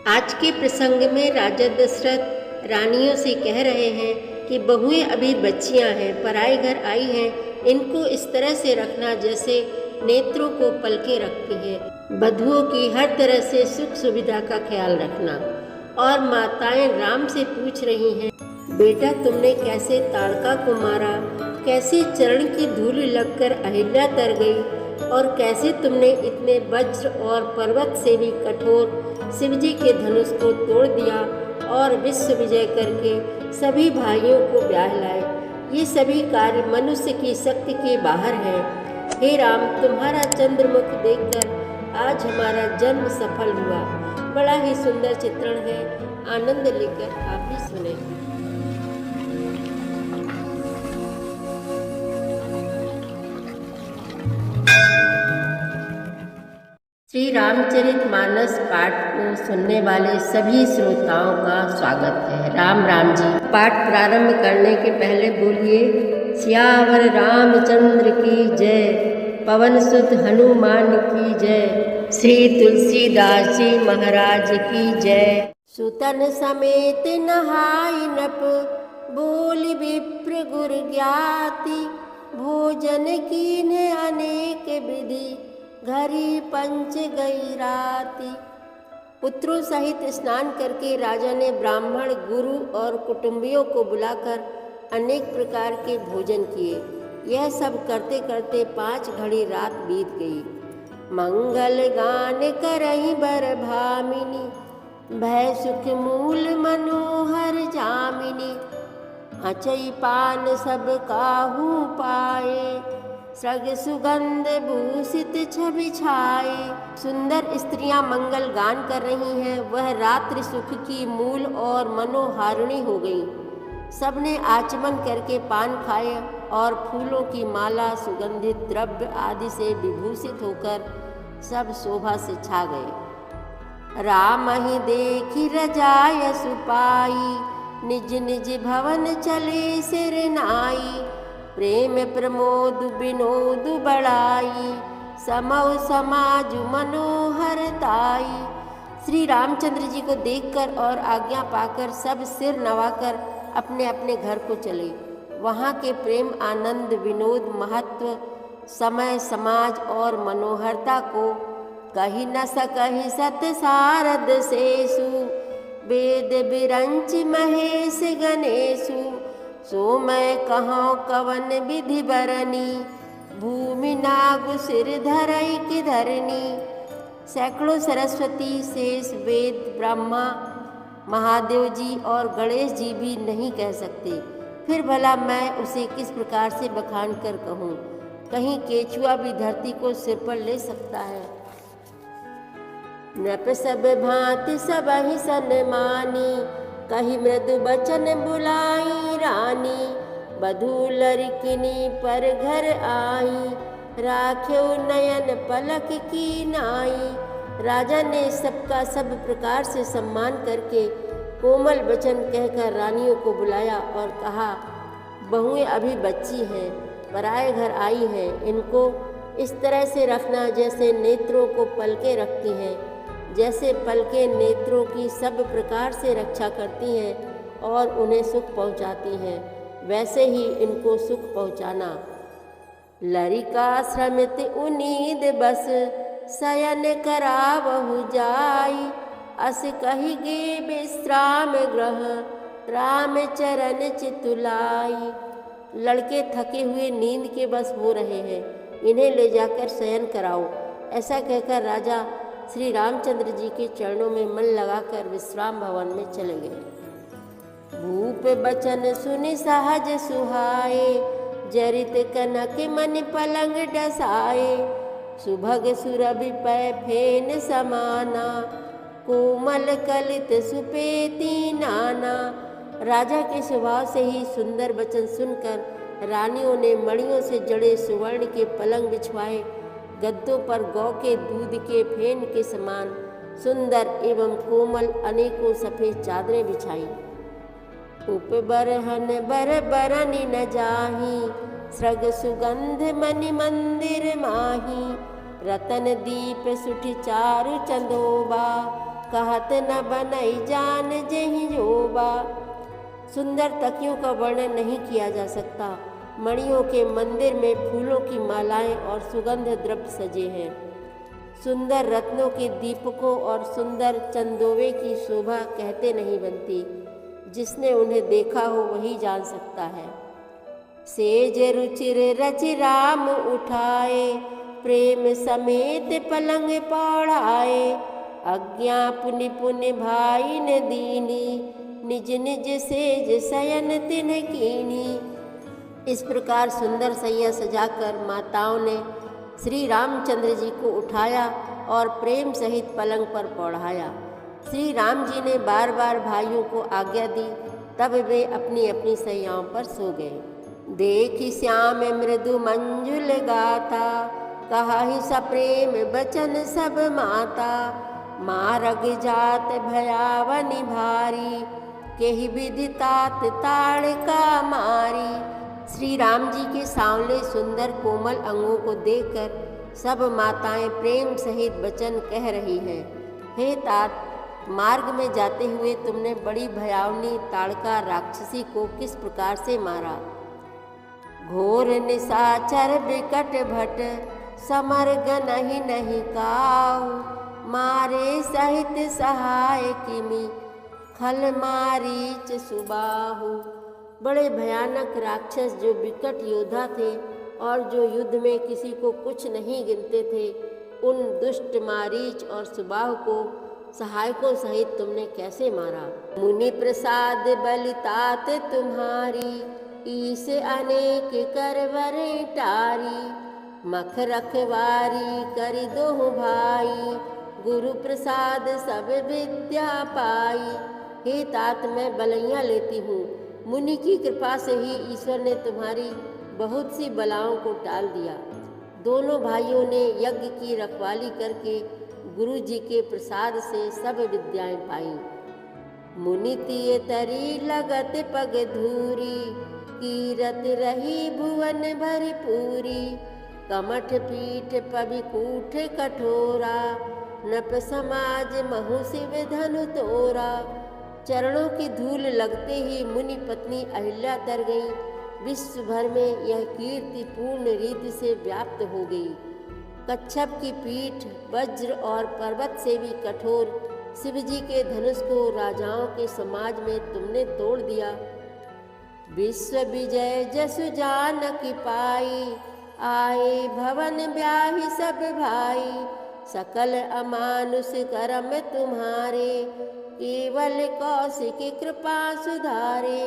आज के प्रसंग में राजा दशरथ रानियों से कह रहे हैं कि बहुएं अभी बच्चियां हैं, पराए घर आई हैं, इनको इस तरह से रखना जैसे नेत्रों को पलके रखती हैं। बधुओं की हर तरह से सुख सुविधा का ख्याल रखना। और माताएं राम से पूछ रही हैं, बेटा तुमने कैसे ताड़का को मारा, कैसे चरण की धूल लगकर अहिल्या तर गई, और कैसे तुमने इतने वज्र और पर्वत से भी कठोर शिवजी के धनुष को तोड़ दिया और विश्व विजय करके सभी भाइयों को ब्याह लाए। ये सभी कार्य मनुष्य की शक्ति के बाहर है। हे राम, तुम्हारा चंद्रमुख देखकर आज हमारा जन्म सफल हुआ। बड़ा ही सुंदर चित्रण है, आनंद लेकर आप भी सुने। श्री रामचरितमानस पाठ को सुनने वाले सभी श्रोताओं का स्वागत है। राम राम जी। पाठ प्रारंभ करने के पहले बोलिए सियावर रामचंद्र की जय, पवन सुत हनुमान की जय, श्री तुलसीदास जी महाराज की जय। सुतन समेत नहाई नप, बोल विप्र गुर ज्ञाति, भोजन कीन्हे अनेक विधि, घरी पंच गई राती। पुत्रों सहित स्नान करके राजा ने ब्राह्मण, गुरु और कुटुंबियों को बुलाकर अनेक प्रकार के भोजन किए। यह सब करते करते 5 घड़ी रात बीत गई। मंगल गान करहि बर भामिनी, भय सुख मूल मनोहर जामिनी, अचई पान सब काहू पाए, सग सुगंध भूषित छवि छाए। सुंदर स्त्रियां मंगल गान कर रही हैं, वह रात्रि सुख की मूल और मनोहारिणी हो गई। सबने आचमन करके पान खाए और फूलों की माला, सुगंधित द्रव्य आदि से विभूषित होकर सब शोभा से छा गए। राम ही देखी रजाय सुपाई, निज निज भवन चले सिर नाई, प्रेम प्रमोद विनोद बढ़ाई, समौ समाज मनोहर ताई। श्री रामचंद्र जी को देखकर और आज्ञा पाकर सब सिर नवाकर अपने अपने घर को चले। वहाँ के प्रेम, आनंद, विनोद, महत्व, समय, समाज और मनोहरता को कही न सकहि सत सारद सेसु, वेद बिरंच महेश गणेशु, सो मैं कहूँ कवन विधि बरनी, भूमि नागु सिर धरई की धरनी। सैकड़ों सरस्वती, शेष, वेद, ब्रह्मा, महादेव जी और गणेश जी भी नहीं कह सकते। फिर भला मैं उसे किस प्रकार से बखान कर कहूँ। कहीं केचुआ भी धरती को सिर पर ले सकता है। नृप सब भांति सब ही सन्मानी, कही मृदु बचन बुलाई रानी, बधू लड़किनी पर घर आई, राख्यो नयन पलक की नाई। राजा ने सबका सब प्रकार से सम्मान करके कोमल वचन कहकर रानियों को बुलाया और कहा, बहुएं अभी बच्ची हैं, पराए घर आई हैं, इनको इस तरह से रखना जैसे नेत्रों को पलके रखती हैं। जैसे पलकें नेत्रों की सब प्रकार से रक्षा करती हैं और उन्हें सुख पहुंचाती हैं, वैसे ही इनको सुख पहुंचाना। लरिका श्रमित उनीद बस, शयन करावहु जाई, अस कहि गे विश्राम ग्रह, राम चरण चितुलाई। लड़के थके हुए नींद के बस हो रहे हैं, इन्हें ले जाकर शयन कराओ। ऐसा कहकर राजा श्री रामचंद्र जी के चरणों में मन लगाकर विश्राम भवन में चले गए। भूप बचन सुनि सहज सुहाए, जरित कनक मन पलंग डसाए, सुभग सुरभि पै फेन समाना, कोमल कलित सुपेती नाना। राजा के स्वभाव से ही सुंदर वचन सुनकर रानियों ने मणियों से जड़े सुवर्ण के पलंग बिछवाए, गद्दों पर गौ के दूध के फेन के समान सुंदर एवं कोमल अनेकों सफ़ेद चादरें बिछाई। उप बरहन बर बरनी न जाही, सृग सुगंध मणि मंदिर माही, रतन दीप सुठि चारु चंदोबा, कहत न बनई जान जेहि जोबा। सुंदर तकियों का वर्णन नहीं किया जा सकता। मणियों के मंदिर में फूलों की मालाएं और सुगंध द्रव्य सजे हैं। सुंदर रत्नों के दीपकों और सुंदर चंदोवे की शोभा कहते नहीं बनती। जिसने उन्हें देखा हो वही जान सकता है। सेज रुचिर रचि राम उठाए, प्रेम समेत पलंग पौढ़ाए। आज्ञा पुनि पुनि भाई ने दीनी, निज निज सेज शयन तिन्ह कीनी। इस प्रकार सुंदर सैया सजाकर माताओं ने श्री रामचंद्र जी को उठाया और प्रेम सहित पलंग पर पौढ़ाया। श्री राम जी ने बार बार भाइयों को आज्ञा दी, तब वे अपनी अपनी सैयाओं पर सो गए। देखि श्याम मृदु मंजुल गाथा, कहाहि सप्रेम बचन सब माता। मारग जात भयावनि भारी, केहि विधि तात ताड़का मारी। श्री राम जी के सांवले सुंदर कोमल अंगों को देखकर सब माताएं प्रेम सहित वचन कह रही हैं। हे तात, मार्ग में जाते हुए तुमने बड़ी भयावनी ताड़का राक्षसी को किस प्रकार से मारा। घोर निशाचर विकट भट, समर्ग नहीं नहीं काहू। मारे सहित सहाय किमी, खल मारीच सुबाहु। बड़े भयानक राक्षस जो विकट योद्धा थे और जो युद्ध में किसी को कुछ नहीं गिनते थे, उन दुष्ट मारीच और सुबाहु को सहायकों सहित तुमने कैसे मारा। मुनि प्रसाद बलितात तुम्हारी, ईस अनेक करवरे टारी। मख रखवारी करि दोहु भाई, गुरु प्रसाद सब विद्या पाई। हे तात, मैं बलैया लेती हूँ। मुनि की कृपा से ही ईश्वर ने तुम्हारी बहुत सी बलाओं को टाल दिया। दोनों भाइयों ने यज्ञ की रखवाली करके गुरु जी के प्रसाद से सब विद्याएं पाई। मुनि तिय तरी लगत पग धूरी, कीरत रही भुवन भरी पूरी। कमठ पीठ पविकूठ कठोरा, नप समाज महु शिव धनु तोरा। चरणों की धूल लगते ही मुनि पत्नी अहिल्या तर गई। विश्व भर में यह कीर्ति पूर्ण रीति से व्याप्त हो गई। कच्छप की पीठ वज्र और पर्वत से भी कठोर शिवजी के धनुष को राजाओं के समाज में तुमने तोड़ दिया। विश्व विजय जसु जानकी पाई, आए भवन ब्याही सब भाई। सकल अमानुष करम तुम्हारे, केवल कौशिक कृपा सुधारे।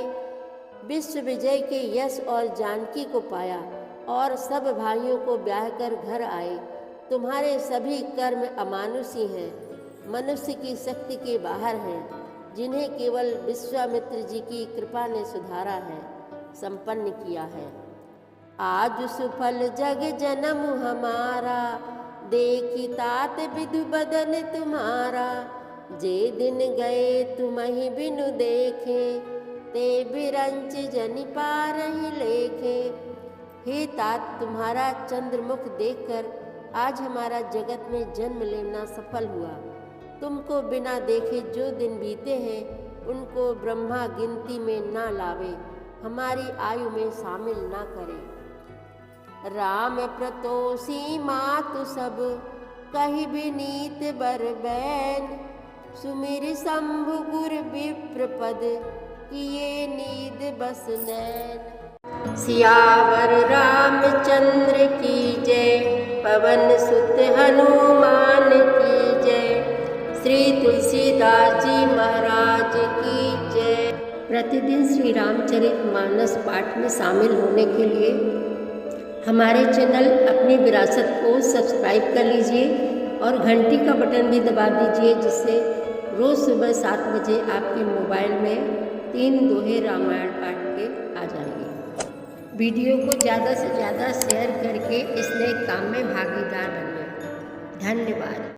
विश्व विजय के यश और जानकी को पाया और सब भाइयों को ब्याह कर घर आए। तुम्हारे सभी कर्म अमानुषी हैं, मनुष्य की शक्ति के बाहर हैं, जिन्हें केवल विश्वामित्र जी की कृपा ने सुधारा है, संपन्न किया है। आज सुफल जग जन्म हमारा, देखी तात विधु बदन तुम्हारा। जे दिन गए तुम्हि बिनु देखे, ते बिरंच जनि पारहि लेखे। हे तात, तुम्हारा चंद्रमुख देखकर आज हमारा जगत में जन्म लेना सफल हुआ। तुमको बिना देखे जो दिन बीते हैं, उनको ब्रह्मा गिनती में ना लावे, हमारी आयु में शामिल ना करे। राम प्रतोषी मातु सब, कहि विनीत बर बैन। सुमिर शंभु गुर विप्र पद, किए नीद बस नैन। सियावर रामचंद्र की जय, पवन सुत हनुमान की जय। श्री तुलसीदास जी महाराज की जय। प्रतिदिन श्री रामचरितमानस पाठ में शामिल होने के लिए हमारे चैनल अपनी विरासत को सब्सक्राइब कर लीजिए और घंटी का बटन भी दबा दीजिए, जिससे रोज़ सुबह 7 बजे आपके मोबाइल में 3 दोहे रामायण पाठ के आ जाएंगे। वीडियो को ज़्यादा से ज़्यादा शेयर करके इस नए काम में भागीदार बनिए। धन्यवाद।